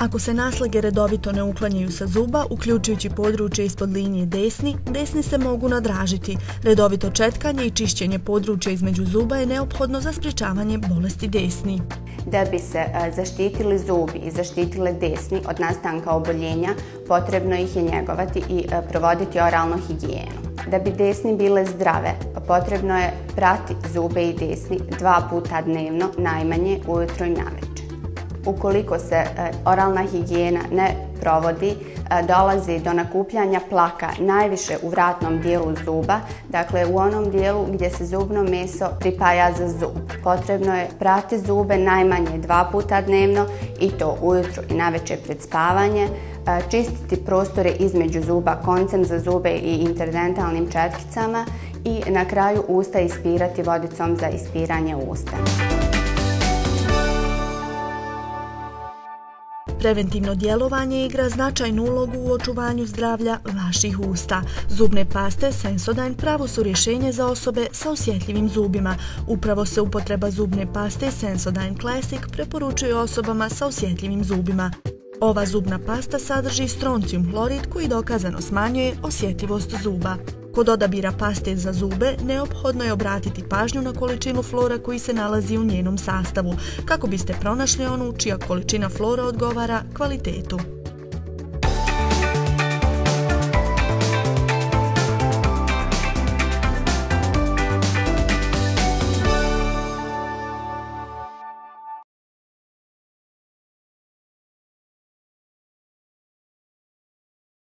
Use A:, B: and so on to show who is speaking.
A: Ako se naslage redovito ne uklanjaju sa zuba, uključujući područje ispod linije desni se mogu nadražiti. Redovito četkanje i čišćenje područja između zuba je neophodno za sprječavanje bolesti desni.
B: Da bi se zaštitili zubi i zaštitile desni od nastanka oboljenja, potrebno ih je njegovati i provoditi oralnu higijenu. Da bi desni bile zdrave, potrebno je prati zube i desni 2 puta dnevno, najmanje ujutro i navečer. Ukoliko se oralna higijena ne provodi, dolazi do nakupljanja plaka najviše u vratnom dijelu zuba, dakle u onom dijelu gdje se zubno meso pripaja za zub. Potrebno je prati zube najmanje 2 puta dnevno i to ujutro i navečer pred spavanje, čistiti prostore između zuba koncem za zube i interdentalnim četkicama i na kraju usta ispirati vodicom za ispiranje usta.
A: Preventivno djelovanje igra značajnu ulogu u očuvanju zdravlja vaših usta. Zubne paste Sensodyne pravo su rješenje za osobe sa osjetljivim zubima. Upravo se upotreba zubne paste Sensodyne Classic preporučuje osobama sa osjetljivim zubima. Ova zubna pasta sadrži stroncium hlorid koji dokazano smanjuje osjetljivost zuba. Kod odabira paste za zube neophodno je obratiti pažnju na količinu flora koji se nalazi u njenom sastavu, kako biste pronašli onu čija količina flora odgovara kvalitetu.